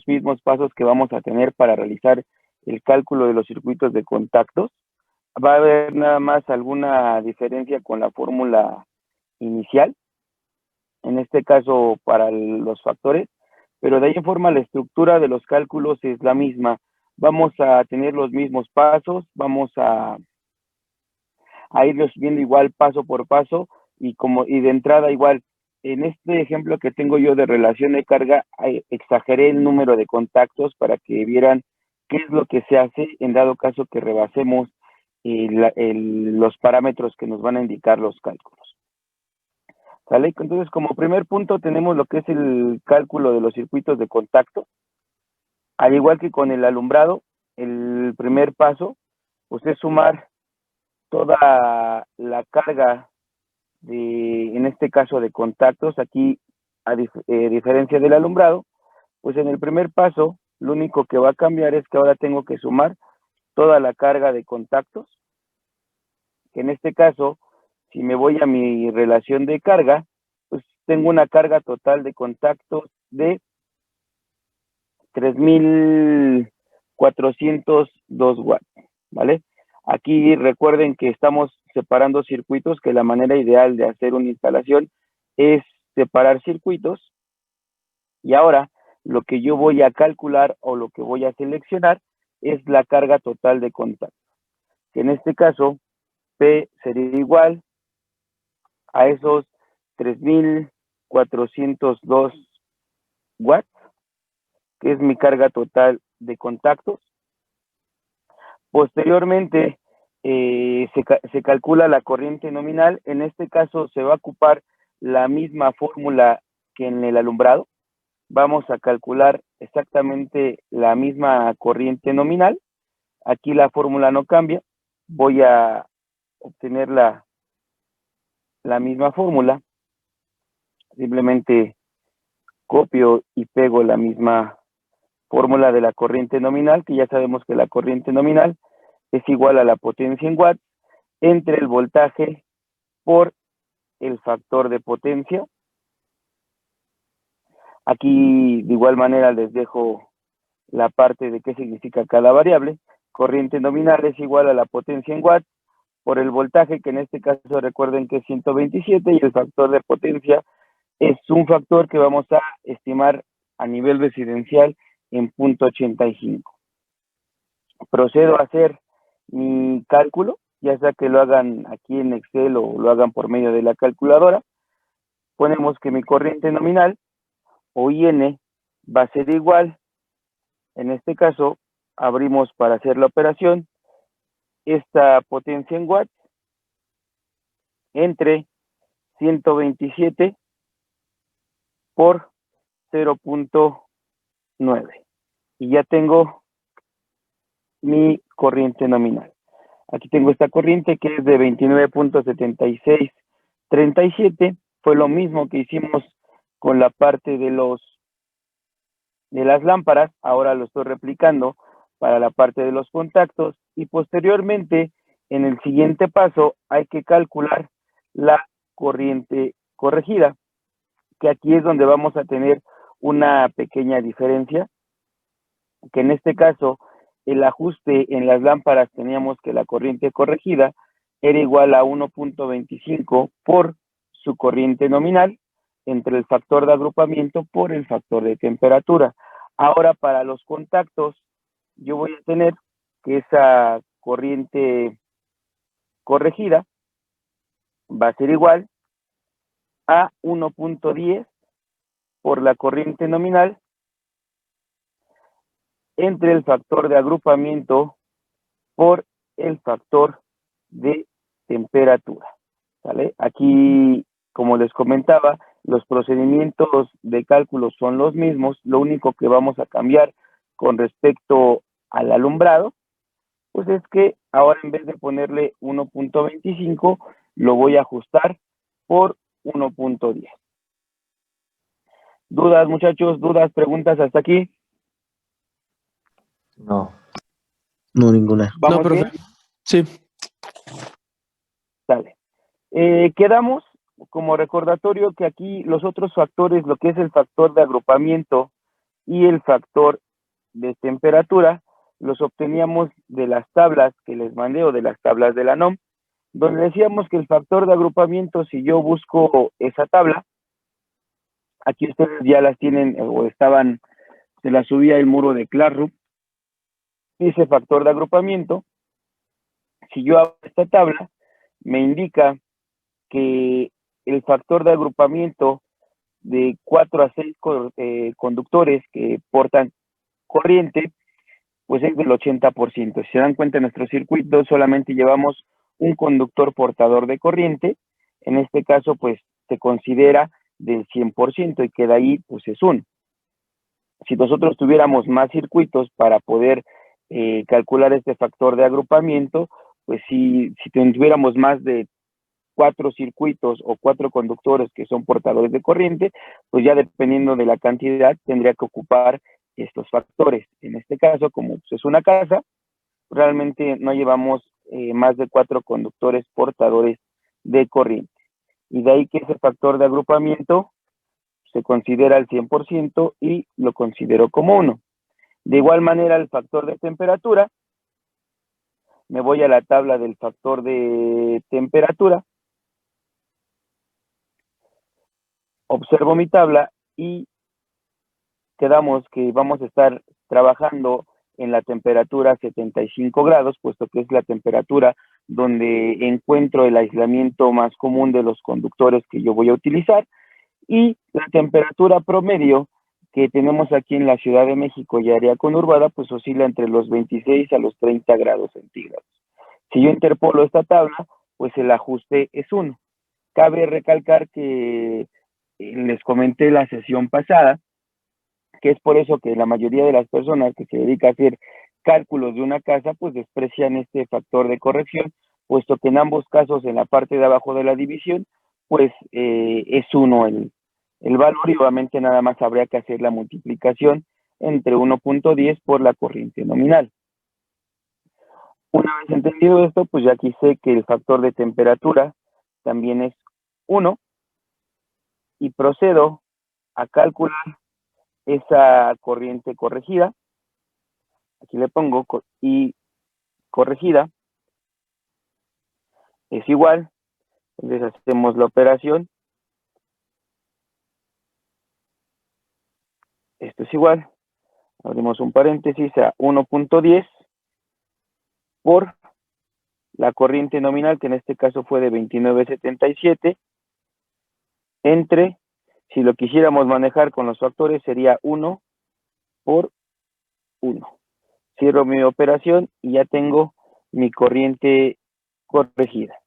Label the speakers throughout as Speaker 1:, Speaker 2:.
Speaker 1: los mismos pasos que vamos a tener para realizar el cálculo de los circuitos de contactos. Va a haber nada más alguna diferencia con la fórmula inicial, en este caso para los factores, pero de ahí en forma la estructura de los cálculos es la misma. Vamos a tener los mismos pasos, vamos a irlos viendo igual paso por paso y de entrada igual. En este ejemplo que tengo yo de relación de carga, exageré el número de contactos para que vieran qué es lo que se hace en dado caso que rebasemos los parámetros que nos van a indicar los cálculos. ¿Sale? Entonces, como primer punto tenemos lo que es el cálculo de los circuitos de contacto. Al igual que con el alumbrado, el primer paso pues es sumar toda la carga en este caso de contactos. Aquí, a diferencia del alumbrado, pues en el primer paso, lo único que va a cambiar es que ahora tengo que sumar toda la carga de contactos, que en este caso, si me voy a mi relación de carga, pues tengo una carga total de contactos de 3,402 watts, ¿vale? Aquí recuerden que estamos separando circuitos, que la manera ideal de hacer una instalación es separar circuitos, y ahora lo que yo voy a calcular o lo que voy a seleccionar es la carga total de contacto, que en este caso P sería igual a esos 3,402 watts, que es mi carga total de contactos. Posteriormente, se calcula la corriente nominal. En este caso se va a ocupar la misma fórmula que en el alumbrado. Vamos a calcular exactamente la misma corriente nominal. Aquí la fórmula no cambia. Voy a obtener la misma fórmula. Simplemente copio y pego la misma fórmula de la corriente nominal, que ya sabemos que la corriente nominal es igual a la potencia en watts entre el voltaje por el factor de potencia. Aquí de igual manera les dejo la parte de qué significa cada variable. Corriente nominal es igual a la potencia en watts por el voltaje, que en este caso recuerden que es 127, y el factor de potencia es un factor que vamos a estimar a nivel residencial en 0.85. Procedo a hacer mi cálculo, ya sea que lo hagan aquí en Excel o lo hagan por medio de la calculadora. Ponemos que mi corriente nominal, o IN, va a ser igual, en este caso, abrimos para hacer la operación, esta potencia en watts entre 127 por 0.9. Y ya tengo mi corriente nominal. Aquí tengo esta corriente que es de 29.7637. Fue lo mismo que hicimos con la parte de las lámparas. Ahora lo estoy replicando para la parte de los contactos, y posteriormente en el siguiente paso hay que calcular la corriente corregida, que aquí es donde vamos a tener una pequeña diferencia, que en este caso el ajuste en las lámparas teníamos que la corriente corregida era igual a 1.25 por su corriente nominal entre el factor de agrupamiento por el factor de temperatura. Ahora para los contactos yo voy a tener que esa corriente corregida va a ser igual a 1.10 por la corriente nominal entre el factor de agrupamiento por el factor de temperatura, ¿vale? Aquí, como les comentaba, los procedimientos de cálculo son los mismos. Lo único que vamos a cambiar con respecto al alumbrado, pues es que ahora en vez de ponerle 1.25, lo voy a ajustar por 1.10. ¿Dudas, muchachos? ¿Dudas, preguntas hasta aquí?
Speaker 2: No. No, ninguna.
Speaker 1: ¿Vamos
Speaker 3: No, profe.
Speaker 1: bien?
Speaker 3: Sí.
Speaker 1: Sale. Quedamos como recordatorio que aquí los otros factores, lo que es el factor de agrupamiento y el factor de temperatura los obteníamos de las tablas que les mandé o de las tablas de la NOM, donde decíamos que el factor de agrupamiento, si yo busco esa tabla, aquí ustedes ya las tienen o estaban, se las subía el muro de Classroom, dice factor de agrupamiento. Si yo hago esta tabla, me indica que el factor de agrupamiento de 4 a 6 conductores que portan corriente, pues es del 80%. Si se dan cuenta, en nuestro circuito solamente llevamos un conductor portador de corriente, en este caso pues se considera del 100% y que de ahí pues es 1. Si nosotros tuviéramos más circuitos para poder calcular este factor de agrupamiento, pues si tuviéramos más de 4 circuitos o 4 conductores que son portadores de corriente, pues ya dependiendo de la cantidad tendría que ocupar estos factores. En este caso, como pues, es una casa, realmente no llevamos más de 4 conductores portadores de corriente. Y de ahí que ese factor de agrupamiento se considera al 100% y lo considero como 1. De igual manera, el factor de temperatura, me voy a la tabla del factor de temperatura, observo mi tabla y quedamos que vamos a estar trabajando en la temperatura 75 grados, puesto que es la temperatura donde encuentro el aislamiento más común de los conductores que yo voy a utilizar, y la temperatura promedio que tenemos aquí en la Ciudad de México y área conurbada, pues oscila entre los 26 a los 30 grados centígrados. Si yo interpolo esta tabla, pues el ajuste es 1. Cabe recalcar que les comenté la sesión pasada, que es por eso que la mayoría de las personas que se dedican a hacer cálculos de una casa, pues desprecian este factor de corrección, puesto que en ambos casos, en la parte de abajo de la división, pues es 1 el valor, y obviamente nada más habría que hacer la multiplicación entre 1.10 por la corriente nominal. Una vez entendido esto, pues ya aquí sé que el factor de temperatura también es 1, y procedo a calcular esa corriente corregida. Aquí le pongo y corregida es igual, entonces hacemos la operación, esto es igual, abrimos un paréntesis a 1.10 por la corriente nominal, que en este caso fue de 29.77, entre, si lo quisiéramos manejar con los factores, sería 1 por 1. Cierro mi operación y ya tengo mi corriente corregida.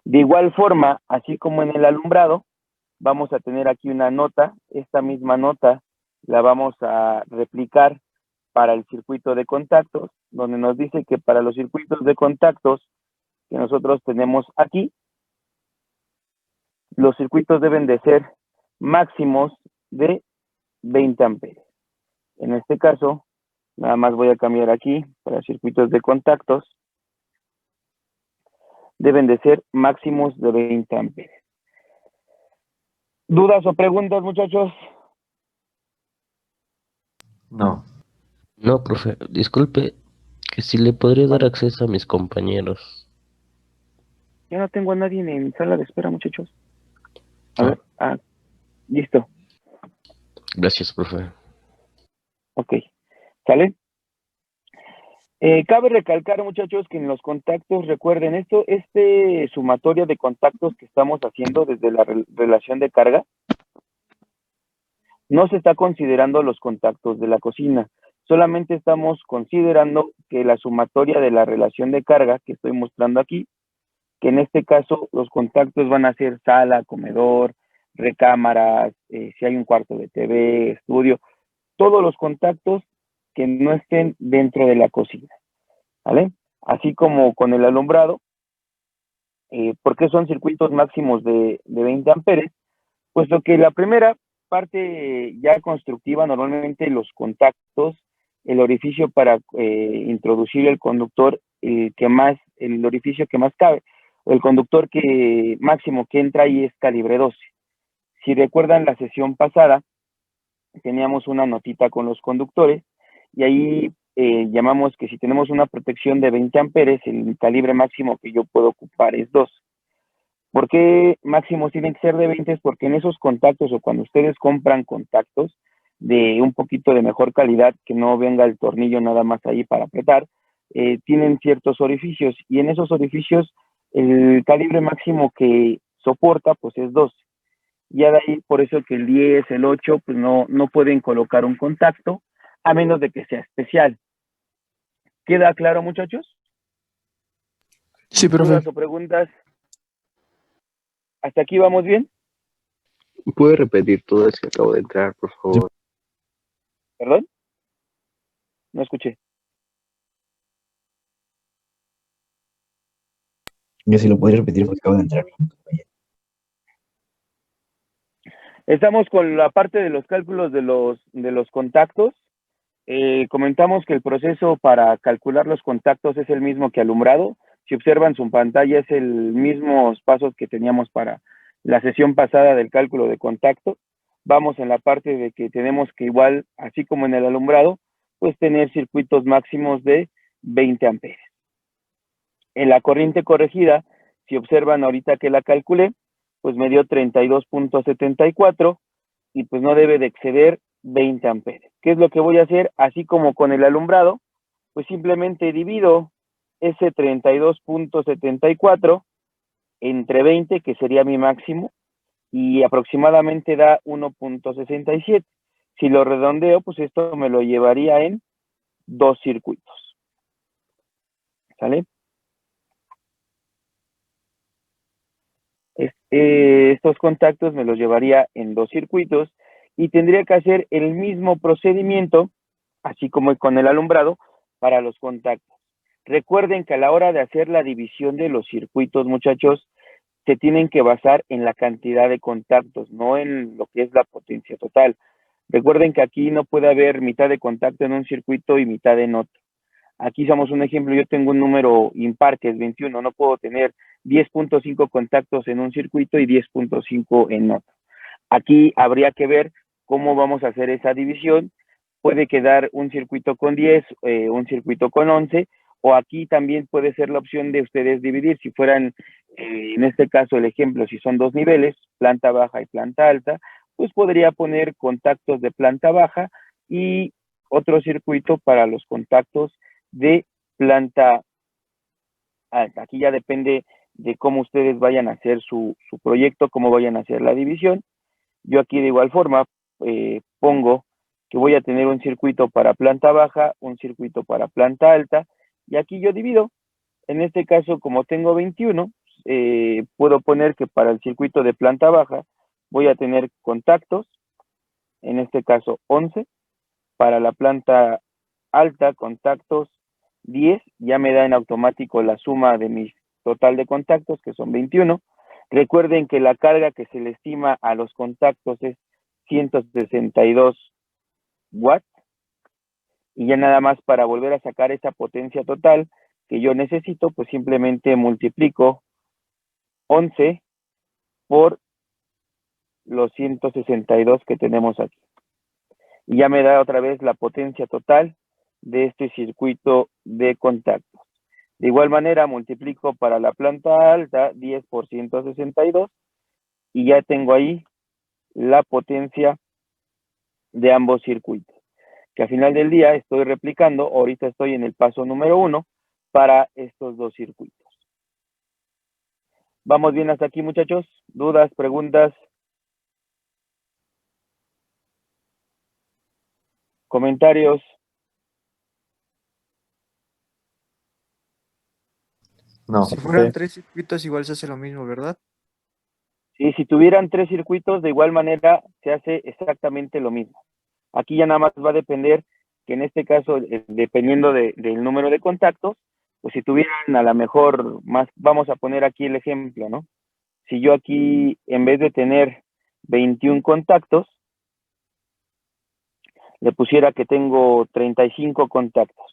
Speaker 1: De igual forma, así como en el alumbrado, vamos a tener aquí una nota. Esta misma nota la vamos a replicar para el circuito de contactos, donde nos dice que para los circuitos de contactos que nosotros tenemos aquí, los circuitos deben de ser máximos de 20 amperes. En este caso, nada más voy a cambiar aquí para circuitos de contactos, deben de ser máximos de 20 amperes. ¿Dudas o preguntas, muchachos?
Speaker 2: No.
Speaker 3: No, profe, disculpe, que si le podría dar acceso a mis compañeros.
Speaker 1: Ya no tengo a nadie en sala de espera, muchachos. A ver, listo.
Speaker 3: Gracias, profe.
Speaker 1: Ok, ¿sale? Cabe recalcar, muchachos, que en los contactos, recuerden esto, sumatoria de contactos que estamos haciendo desde la relación de carga, no se está considerando los contactos de la cocina, solamente estamos considerando que la sumatoria de la relación de carga que estoy mostrando aquí, que en este caso los contactos van a ser sala, comedor, recámaras, si hay un cuarto de TV, estudio, todos los contactos que no estén dentro de la cocina, ¿vale? Así como con el alumbrado, porque son circuitos máximos de 20 amperes, puesto que la primera parte ya constructiva, normalmente los contactos, el orificio para introducir el conductor el orificio que más cabe, o el conductor que máximo que entra ahí es calibre 12. Si recuerdan la sesión pasada, teníamos una notita con los conductores y ahí llamamos que si tenemos una protección de 20 amperes, el calibre máximo que yo puedo ocupar es 2. ¿Por qué máximos tienen que ser de 20? Es porque en esos contactos o cuando ustedes compran contactos de un poquito de mejor calidad, que no venga el tornillo nada más ahí para apretar, tienen ciertos orificios y en esos orificios el calibre máximo que soporta pues es 2. Ya de ahí, por eso que el 10, el 8, pues no pueden colocar un contacto, a menos de que sea especial. ¿Queda claro, muchachos?
Speaker 4: Sí, profe.
Speaker 1: ¿Dudas o preguntas? ¿Hasta aquí vamos bien?
Speaker 2: ¿Puede repetir todo eso que acabo de entrar, por favor?
Speaker 1: ¿Perdón? No escuché.
Speaker 4: Yo sí lo podría repetir porque acabo de entrar.
Speaker 1: Estamos con la parte de los cálculos de los contactos. Comentamos que el proceso para calcular los contactos es el mismo que alumbrado. Si observan su pantalla, es el mismos pasos que teníamos para la sesión pasada del cálculo de contacto. Vamos en la parte de que tenemos que igual, así como en el alumbrado, pues tener circuitos máximos de 20 amperes. En la corriente corregida, si observan ahorita que la calculé, pues me dio 32.74 y pues no debe de exceder 20 amperes. ¿Qué es lo que voy a hacer? Así como con el alumbrado, pues simplemente divido ese 32.74 entre 20, que sería mi máximo, y aproximadamente da 1.67. Si lo redondeo, pues esto me lo llevaría en 2 circuitos. ¿Sale? Estos contactos me los llevaría en 2 circuitos y tendría que hacer el mismo procedimiento, así como con el alumbrado, para los contactos. Recuerden que a la hora de hacer la división de los circuitos, muchachos, se tienen que basar en la cantidad de contactos, no en lo que es la potencia total. Recuerden que aquí no puede haber mitad de contacto en un circuito y mitad en otro. Aquí somos un ejemplo, yo tengo un número impar que es 21, no puedo tener 10.5 contactos en un circuito y 10.5 en otro. Aquí habría que ver cómo vamos a hacer esa división. Puede quedar un circuito con 10, un circuito con 11, o aquí también puede ser la opción de ustedes dividir. Si fueran, en este caso el ejemplo, si son 2 niveles, planta baja y planta alta, pues podría poner contactos de planta baja y otro circuito para los contactos de planta alta. Aquí ya depende de cómo ustedes vayan a hacer su proyecto, cómo vayan a hacer la división. Yo aquí de igual forma pongo que voy a tener un circuito para planta baja, un circuito para planta alta, y aquí yo divido. En este caso, como tengo 21, puedo poner que para el circuito de planta baja voy a tener contactos, en este caso 11, para la planta alta, contactos 10, ya me da en automático la suma de mi total de contactos, que son 21. Recuerden que la carga que se le estima a los contactos es 162 watts, y ya nada más para volver a sacar esa potencia total que yo necesito, pues simplemente multiplico 11 por los 162 que tenemos aquí. Y ya me da otra vez la potencia total de este circuito de contactos. De igual manera, multiplico para la planta alta 10 por 162 y ya tengo ahí la potencia de ambos circuitos. Que al final del día estoy replicando, ahorita estoy en el paso número 1 para estos 2 circuitos. ¿Vamos bien hasta aquí, muchachos? ¿Dudas, preguntas? ¿Comentarios?
Speaker 2: No,
Speaker 5: Si fueran 3 circuitos, igual se hace lo mismo, ¿verdad?
Speaker 1: Sí, si tuvieran 3 circuitos, de igual manera se hace exactamente lo mismo. Aquí ya nada más va a depender que en este caso, dependiendo del número de contactos, pues si tuvieran a lo mejor más, vamos a poner aquí el ejemplo, ¿no? Si yo aquí, en vez de tener 21 contactos, le pusiera que tengo 35 contactos.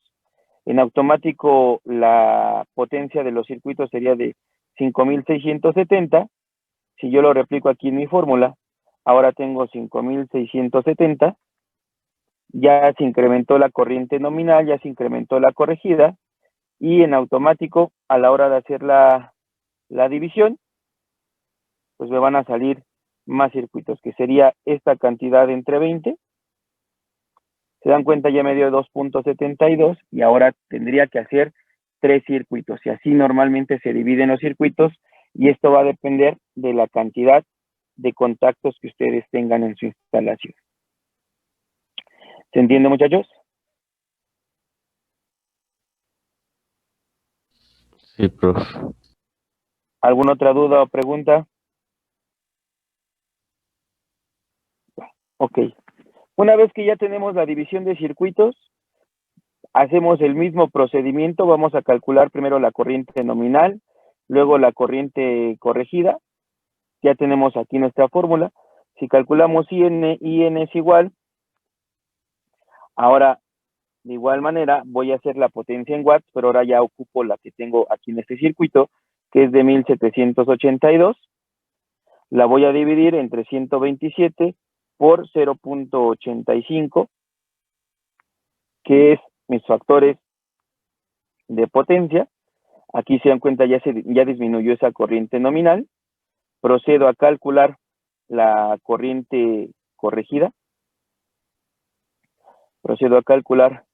Speaker 1: En automático, la potencia de los circuitos sería de 5.670. Si yo lo replico aquí en mi fórmula, ahora tengo 5.670 ya se incrementó la corriente nominal, ya se incrementó la corregida, y en automático, a la hora de hacer la división, pues me van a salir más circuitos, que sería esta cantidad entre 20. Se dan cuenta, ya me dio 2.72 y ahora tendría que hacer 3 circuitos. Y así normalmente se dividen los circuitos, y esto va a depender de la cantidad de contactos que ustedes tengan en su instalación. ¿Se entiende, muchachos?
Speaker 3: Sí, profe.
Speaker 1: ¿Alguna otra duda o pregunta? Ok. Una vez que ya tenemos la división de circuitos, hacemos el mismo procedimiento. Vamos a calcular primero la corriente nominal, luego la corriente corregida. Ya tenemos aquí nuestra fórmula. Si calculamos IN es igual. Ahora, de igual manera, voy a hacer la potencia en watts, pero ahora ya ocupo la que tengo aquí en este circuito, que es de 1782. La voy a dividir entre 127 por 0.85, que es mis factores de potencia. Aquí se dan cuenta, ya disminuyó esa corriente nominal. Procedo a calcular la corriente corregida. Procedo a calcular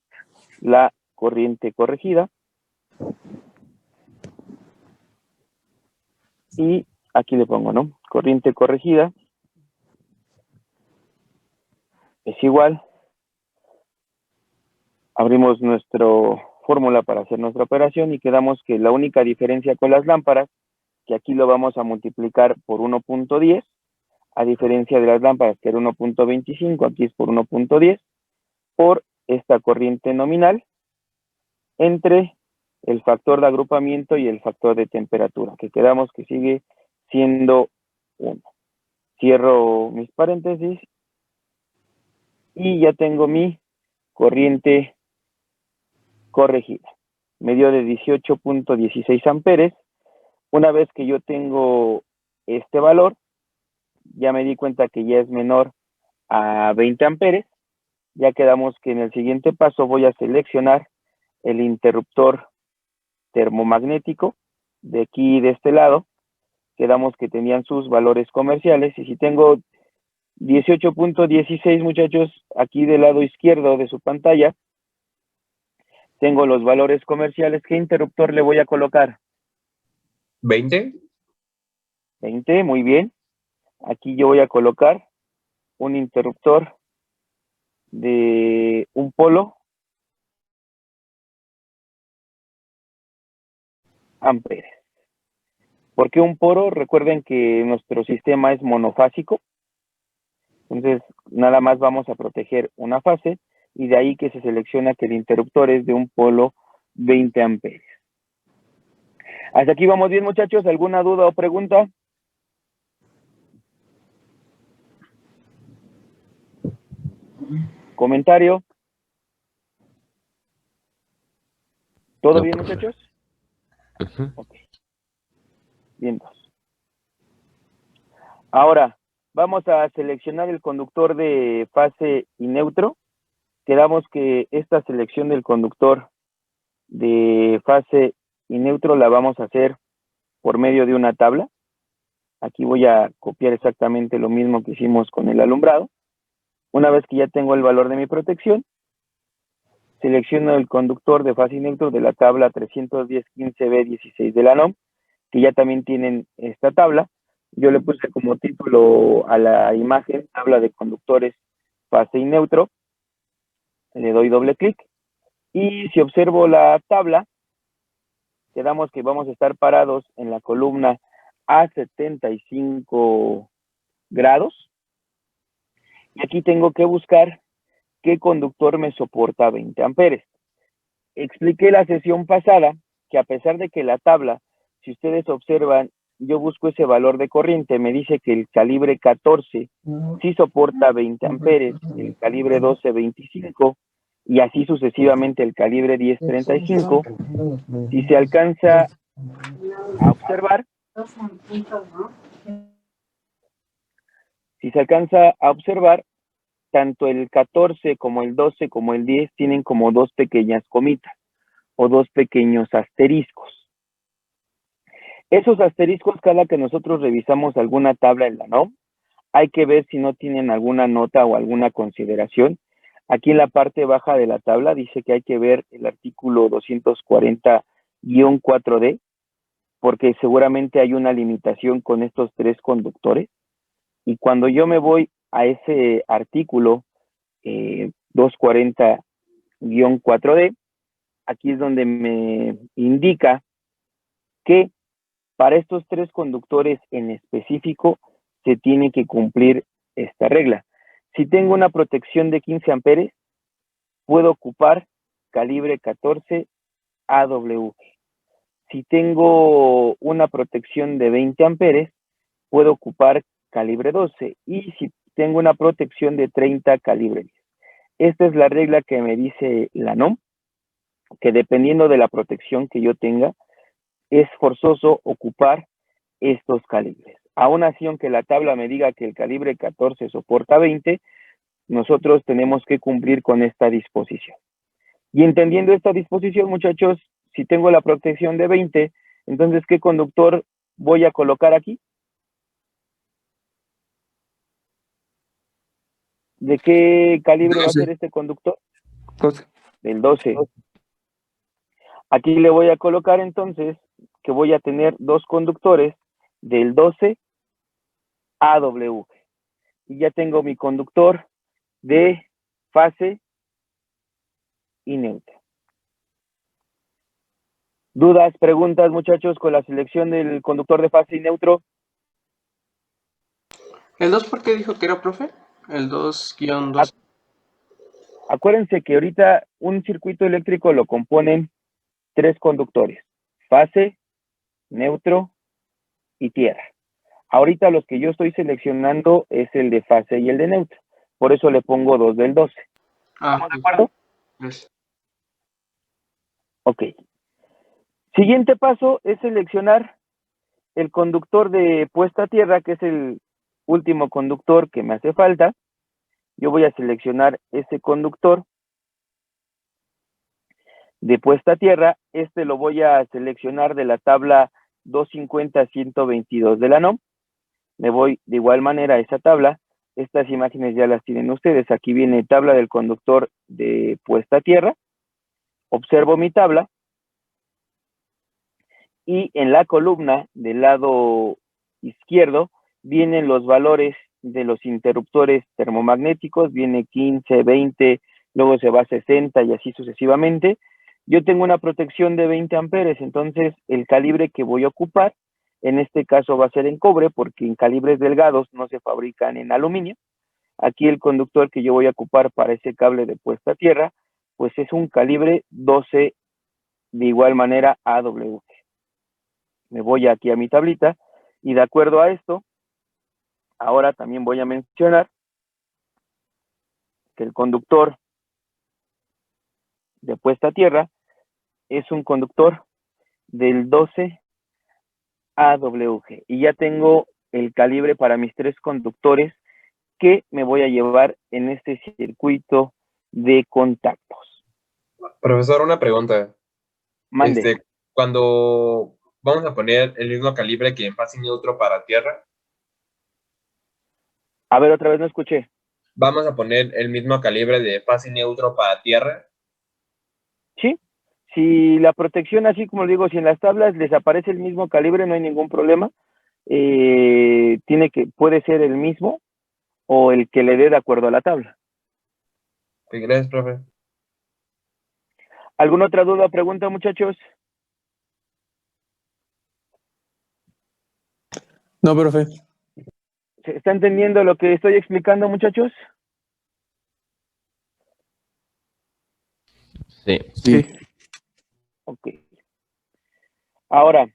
Speaker 1: la corriente corregida. Y aquí le pongo, ¿no? Corriente corregida es igual. Abrimos nuestra fórmula para hacer nuestra operación y quedamos que la única diferencia con las lámparas, que aquí lo vamos a multiplicar por 1.10, a diferencia de las lámparas que era 1.25, aquí es por 1.10, por esta corriente nominal, entre el factor de agrupamiento y el factor de temperatura, que quedamos que sigue siendo 1. Cierro mis paréntesis y ya tengo mi corriente corregida. Me dio de 18.16 amperes. Una vez que yo tengo este valor, ya me di cuenta que ya es menor a 20 amperes. Ya quedamos que en el siguiente paso voy a seleccionar el interruptor termomagnético de aquí, de este lado. Quedamos que tenían sus valores comerciales, y si tengo 18.16, muchachos, aquí del lado izquierdo de su pantalla, tengo los valores comerciales. ¿Qué interruptor le voy a colocar?
Speaker 6: 20.
Speaker 1: 20, muy bien. Aquí yo voy a colocar un interruptor de un polo amperes. ¿Por qué un polo? Recuerden que nuestro sistema es monofásico. Entonces, nada más vamos a proteger una fase, y de ahí que se selecciona que el interruptor es de un polo 20 amperes. ¿Hasta aquí vamos bien, muchachos? ¿Alguna duda o pregunta? ¿Comentario? ¿Todo
Speaker 3: No,
Speaker 1: bien,
Speaker 3: profe.
Speaker 1: muchachos?
Speaker 3: Ujú.
Speaker 1: Ok. Bien. Ahora, vamos a seleccionar el conductor de fase y neutro. Quedamos que esta selección del conductor de fase y neutro la vamos a hacer por medio de una tabla. Aquí voy a copiar exactamente lo mismo que hicimos con el alumbrado. Una vez que ya tengo el valor de mi protección, selecciono el conductor de fase y neutro de la tabla 310-15B16 de la NOM, que ya también tienen esta tabla. Yo le puse como título a la imagen, tabla de conductores fase y neutro. Le doy doble clic. Y si observo la tabla, quedamos que vamos a estar parados en la columna a 75 grados. Y aquí tengo que buscar qué conductor me soporta 20 amperes. Expliqué la sesión pasada que, a pesar de que la tabla, si ustedes observan, yo busco ese valor de corriente, me dice que el calibre 14 sí soporta 20 amperes, el calibre 12 25, y así sucesivamente el calibre 10 35. Si se alcanza a observar, tanto el 14 como el 12 como el 10 tienen como dos pequeñas comitas o dos pequeños asteriscos. Esos asteriscos, cada que nosotros revisamos alguna tabla en la NOM, hay que ver si no tienen alguna nota o alguna consideración. Aquí en la parte baja de la tabla dice que hay que ver el artículo 240-4D, porque seguramente hay una limitación con estos tres conductores. Y cuando yo me voy a ese artículo 240-4D, aquí es donde me indica que para estos tres conductores en específico se tiene que cumplir esta regla. Si tengo una protección de 15 amperes, puedo ocupar calibre 14 AW. Si tengo una protección de 20 amperes, puedo ocupar calibre 12. Y si tengo una protección de 30, calibre 10. Esta es la regla que me dice la NOM, que dependiendo de la protección que yo tenga, es forzoso ocupar estos calibres. Aún así, aunque la tabla me diga que el calibre 14 soporta 20, nosotros tenemos que cumplir con esta disposición. Y entendiendo esta disposición, muchachos, si tengo la protección de 20, entonces, ¿qué conductor voy a colocar aquí? ¿De qué calibre va a ser este conductor?
Speaker 5: 12.
Speaker 1: Del 12. Aquí le voy a colocar entonces que voy a tener dos conductores del 12 AW. Y ya tengo mi conductor de fase y neutro. ¿Dudas, preguntas, muchachos, con la selección del conductor de fase y neutro?
Speaker 6: ¿El 2 por qué dijo que era, profe? El 2-2.
Speaker 1: Acuérdense que ahorita un circuito eléctrico lo componen tres conductores: fase, neutro y tierra. Ahorita los que yo estoy seleccionando es el de fase y el de neutro. Por eso le pongo 2 del 12. ¿Estamos de acuerdo?
Speaker 6: Yes.
Speaker 1: Ok. Siguiente paso es seleccionar el conductor de puesta a tierra, que es el último conductor que me hace falta. Yo voy a seleccionar ese conductor de puesta a tierra. Este lo voy a seleccionar de la tabla 250-122 de la NOM. Me voy de igual manera a esa tabla. Estas imágenes ya las tienen ustedes. Aquí viene tabla del conductor de puesta a tierra. Observo mi tabla. Y en la columna del lado izquierdo vienen los valores de los interruptores termomagnéticos. Viene 15, 20, luego se va a 60 y así sucesivamente. Yo tengo una protección de 20 amperes, entonces el calibre que voy a ocupar, en este caso va a ser en cobre, porque en calibres delgados no se fabrican en aluminio. Aquí el conductor que yo voy a ocupar para ese cable de puesta a tierra, pues es un calibre 12, de igual manera AW. Me voy aquí a mi tablita y de acuerdo a esto, ahora también voy a mencionar que el conductor de puesta a tierra es un conductor del 12 AWG. Y ya tengo el calibre para mis tres conductores que me voy a llevar en este circuito de contactos.
Speaker 6: Profesor, una pregunta.
Speaker 1: Mande.
Speaker 6: Cuando vamos a poner el mismo calibre que en fase y neutro para tierra,
Speaker 1: A ver, otra vez no escuché.
Speaker 6: ¿vamos a poner el mismo calibre de fase y neutro para tierra?
Speaker 1: Sí. Si la protección, así como digo, si en las tablas les aparece el mismo calibre, no hay ningún problema. Puede ser el mismo o el que le dé de acuerdo a la tabla.
Speaker 6: Sí, gracias, profe.
Speaker 1: ¿Alguna otra duda o pregunta, muchachos?
Speaker 4: No, profe.
Speaker 1: ¿Se está entendiendo lo que estoy explicando, muchachos?
Speaker 3: Sí.
Speaker 4: Sí.
Speaker 1: Ok. Ahora,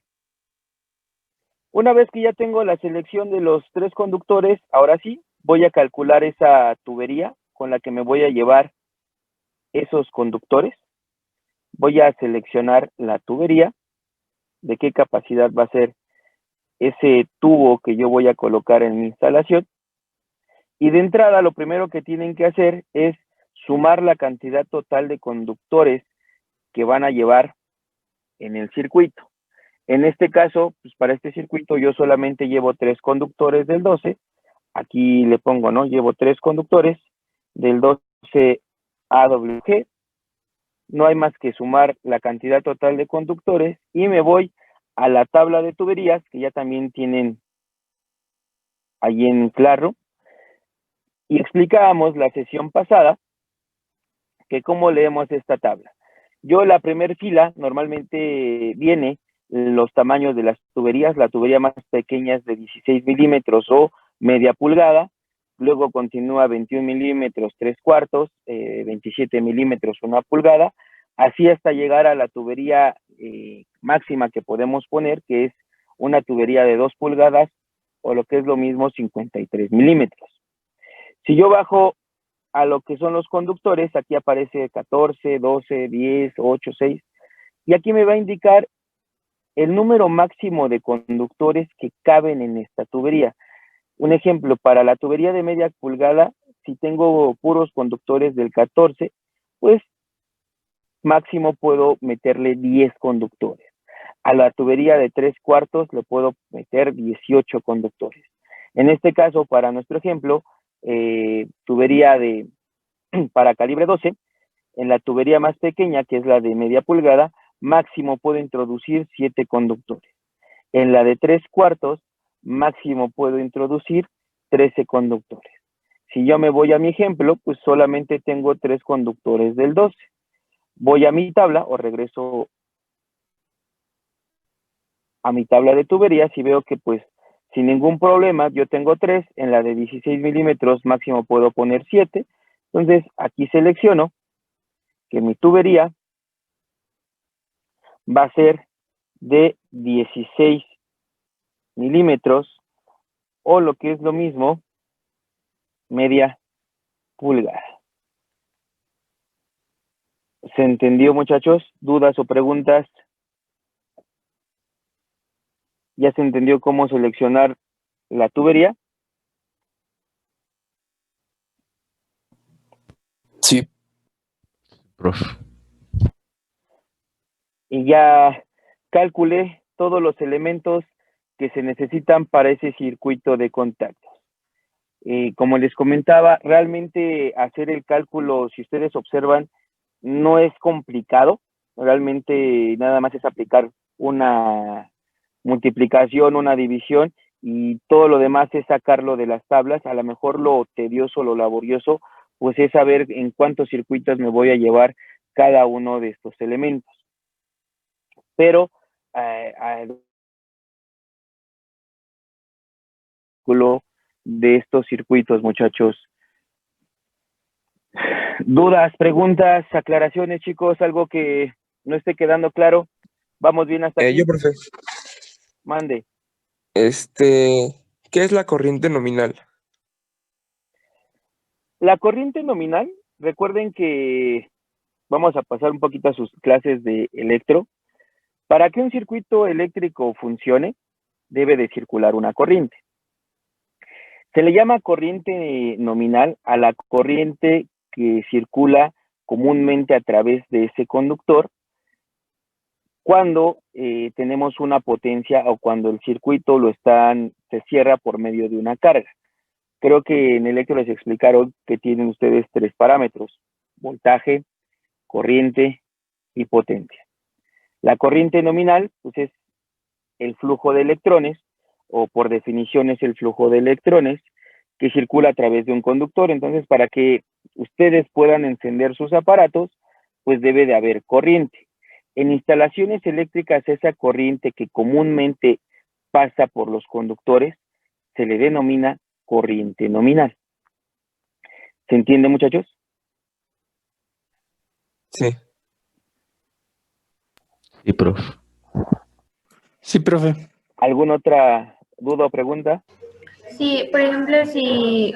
Speaker 1: una vez que ya tengo la selección de los tres conductores, ahora sí, voy a calcular esa tubería con la que me voy a llevar esos conductores. Voy a seleccionar la tubería, de qué capacidad va a ser ese tubo que yo voy a colocar en mi instalación. Y de entrada, lo primero que tienen que hacer es sumar la cantidad total de conductores que van a llevar en el circuito. En este caso, pues para este circuito yo solamente llevo 3 conductores del 12. Aquí le pongo, ¿no? Llevo 3 conductores del 12 AWG. No hay más que sumar la cantidad total de conductores y me voy a la tabla de tuberías, que ya también tienen ahí en claro. Y explicábamos la sesión pasada que cómo leemos esta tabla. Yo la primer fila normalmente viene los tamaños de las tuberías. La tubería más pequeña es de 16 milímetros o media pulgada, luego continúa 21 milímetros 3/4, 27 milímetros 1 pulgada, así hasta llegar a la tubería máxima que podemos poner, que es una tubería de 2 pulgadas o lo que es lo mismo 53 milímetros. Si yo bajo a lo que son los conductores, aquí aparece 14, 12, 10, 8, 6, y aquí me va a indicar el número máximo de conductores que caben en esta tubería. Un ejemplo, para la tubería de media pulgada, si tengo puros conductores del 14, pues máximo puedo meterle 10 conductores. A la tubería de 3/4 le puedo meter 18 conductores. En este caso, para nuestro ejemplo, tubería para calibre 12, en la tubería más pequeña, que es la de media pulgada, máximo puedo introducir 7 conductores. En la de 3/4, máximo puedo introducir 13 conductores. Si yo me voy a mi ejemplo, pues solamente tengo 3 conductores del 12. Voy a mi tabla o regreso a mi tabla de tuberías y veo que pues sin ningún problema yo tengo 3, en la de 16 milímetros máximo puedo poner 7, entonces aquí selecciono que mi tubería va a ser de 16 milímetros o lo que es lo mismo, media pulgada. ¿Se entendió, muchachos? ¿Dudas o preguntas? ¿Ya se entendió cómo seleccionar la tubería?
Speaker 7: Sí.
Speaker 3: Profe.
Speaker 1: Y ya calculé todos los elementos que se necesitan para ese circuito de contactos. Como les comentaba, realmente hacer el cálculo, si ustedes observan, no es complicado. Realmente nada más es aplicar una multiplicación, una división, y todo lo demás es sacarlo de las tablas. A lo mejor lo tedioso, lo laborioso, pues es saber en cuántos circuitos me voy a llevar cada uno de estos elementos. Pero de estos circuitos, muchachos. ¿Dudas, preguntas, aclaraciones, chicos? ¿Algo que no esté quedando claro? ¿Vamos bien hasta aquí?
Speaker 7: Yo, profe.
Speaker 1: Mande.
Speaker 7: ¿Qué es la corriente nominal?
Speaker 1: La corriente nominal, recuerden que vamos a pasar un poquito a sus clases de electro. Para que un circuito eléctrico funcione, debe de circular una corriente. Se le llama corriente nominal a la corriente que circula comúnmente a través de ese conductor cuando tenemos una potencia o cuando el circuito se cierra por medio de una carga. Creo que en electro les explicaron que tienen ustedes 3 parámetros: voltaje, corriente y potencia. La corriente nominal, pues, es el flujo de electrones, o por definición es el flujo de electrones que circula a través de un conductor. Entonces, para que ustedes puedan encender sus aparatos, pues debe de haber corriente. En instalaciones eléctricas, esa corriente que comúnmente pasa por los conductores se le denomina corriente nominal. ¿Se entiende, muchachos?
Speaker 7: Sí.
Speaker 3: Sí, profe.
Speaker 7: Sí, profe.
Speaker 1: ¿Alguna otra duda o pregunta?
Speaker 8: Sí, por ejemplo, si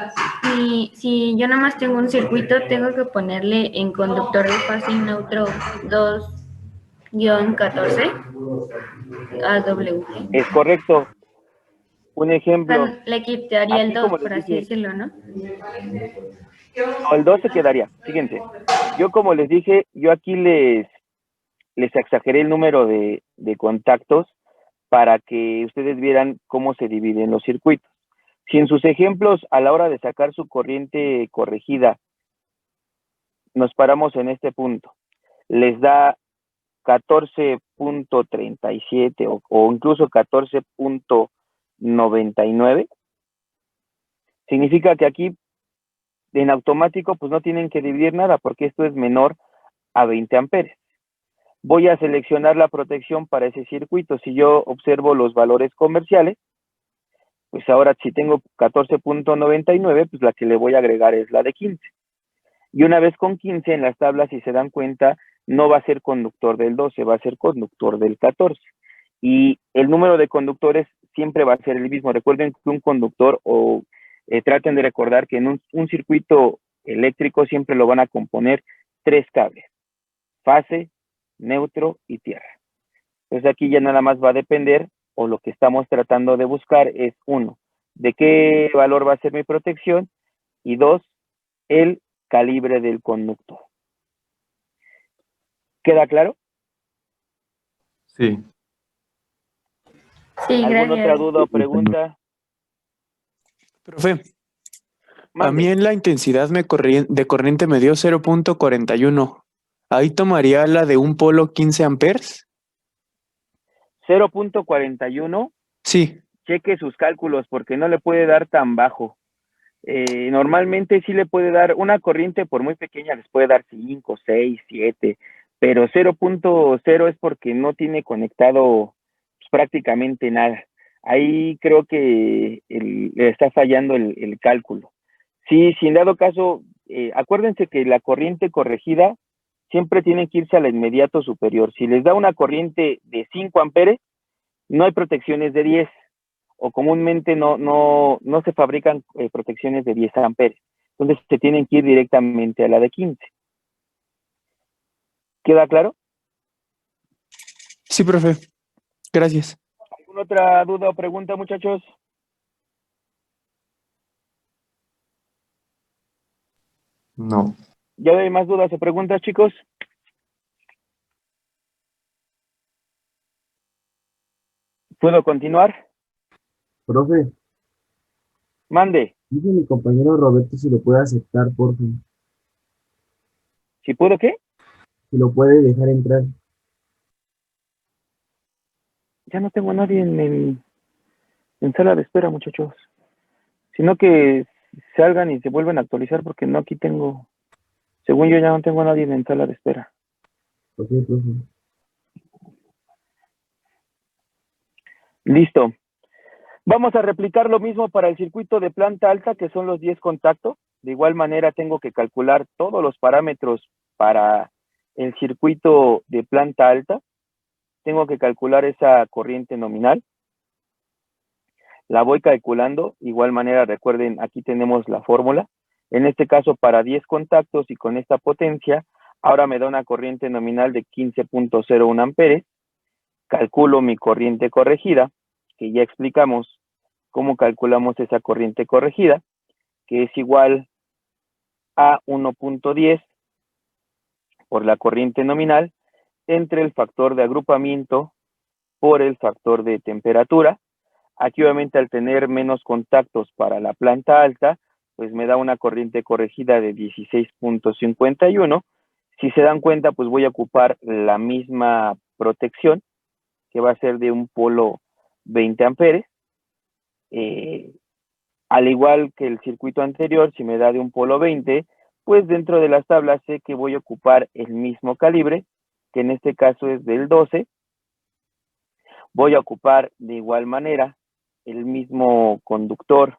Speaker 8: yo nada más tengo un circuito, tengo que ponerle en conductor de fase y neutro 2-14 AW.
Speaker 1: Es correcto. Un ejemplo,
Speaker 8: Le quitaría el
Speaker 1: aquí
Speaker 8: 2,
Speaker 1: como
Speaker 8: por
Speaker 1: les
Speaker 8: así
Speaker 1: dije,
Speaker 8: decirlo, ¿no?
Speaker 1: el 2 se quedaría. Fíjense, yo como les dije, yo aquí les exageré el número de contactos para que ustedes vieran cómo se dividen los circuitos. Si en sus ejemplos, a la hora de sacar su corriente corregida, nos paramos en este punto, les da 14.37 o incluso 14.99, significa que aquí en automático pues no tienen que dividir nada porque esto es menor a 20 amperes. Voy a seleccionar la protección para ese circuito. Si yo observo los valores comerciales, pues ahora si tengo 14.99, pues la que le voy a agregar es la de 15. Y una vez con 15 en las tablas, si se dan cuenta, no va a ser conductor del 12, va a ser conductor del 14. Y el número de conductores siempre va a ser el mismo. Recuerden que un conductor, traten de recordar que en un circuito eléctrico siempre lo van a componer 3 cables: fase, neutro y tierra. Entonces aquí ya nada más va a depender, o lo que estamos tratando de buscar es, 1, de qué valor va a ser mi protección, y 2, el calibre del conductor. ¿Queda claro?
Speaker 6: Sí.
Speaker 8: Sí,
Speaker 1: ¿Alguna otra
Speaker 8: gracias.
Speaker 1: duda o pregunta?
Speaker 7: Profe, a
Speaker 1: Mande.
Speaker 7: mí en la intensidad de corriente me dio 0.41. ¿Ahí tomaría la de un polo 15 amperes?
Speaker 1: 0.41,
Speaker 7: Sí.
Speaker 1: cheque sus cálculos porque no le puede dar tan bajo. Normalmente sí le puede dar una corriente, por muy pequeña, les puede dar 5, 6, 7, pero 0.0 es porque no tiene conectado pues, prácticamente nada. Ahí creo que le está fallando el cálculo. Sí, si en dado caso, acuérdense que la corriente corregida siempre tiene que irse a la inmediato superior. Si les da una corriente de 5 amperes, no hay protecciones de 10, o comúnmente no se fabrican protecciones de 10 amperes. Entonces se tienen que ir directamente a la de 15. ¿Queda claro?
Speaker 7: Sí, profe. Gracias.
Speaker 1: ¿Alguna otra duda o pregunta, muchachos?
Speaker 6: No.
Speaker 1: ¿Ya hay más dudas o preguntas, chicos? ¿Puedo continuar?
Speaker 9: Profe,
Speaker 1: Mande.
Speaker 9: dice mi compañero Roberto si lo puede aceptar, por favor.
Speaker 1: ¿Si puedo qué?
Speaker 9: Si lo puede dejar entrar.
Speaker 1: Ya no tengo a nadie en sala de espera, muchachos. Sino que salgan y se vuelven a actualizar porque no aquí tengo, según yo ya no tengo a nadie en sala de espera.
Speaker 9: Ok, profe.
Speaker 1: Listo. Vamos a replicar lo mismo para el circuito de planta alta, que son los 10 contactos. De igual manera tengo que calcular todos los parámetros para el circuito de planta alta. Tengo que calcular esa corriente nominal. La voy calculando. De igual manera, recuerden, aquí tenemos la fórmula. En este caso, para 10 contactos y con esta potencia, ahora me da una corriente nominal de 15.01 amperes. Calculo mi corriente corregida, que ya explicamos cómo calculamos esa corriente corregida, que es igual a 1.10 por la corriente nominal entre el factor de agrupamiento por el factor de temperatura. Aquí obviamente al tener menos contactos para la planta alta, pues me da una corriente corregida de 16.51. Si se dan cuenta, pues voy a ocupar la misma protección, que va a ser de un polo 20 amperes. Al igual que el circuito anterior, si me da de un polo 20, pues dentro de las tablas sé que voy a ocupar el mismo calibre, que en este caso es del 12. Voy a ocupar de igual manera el mismo conductor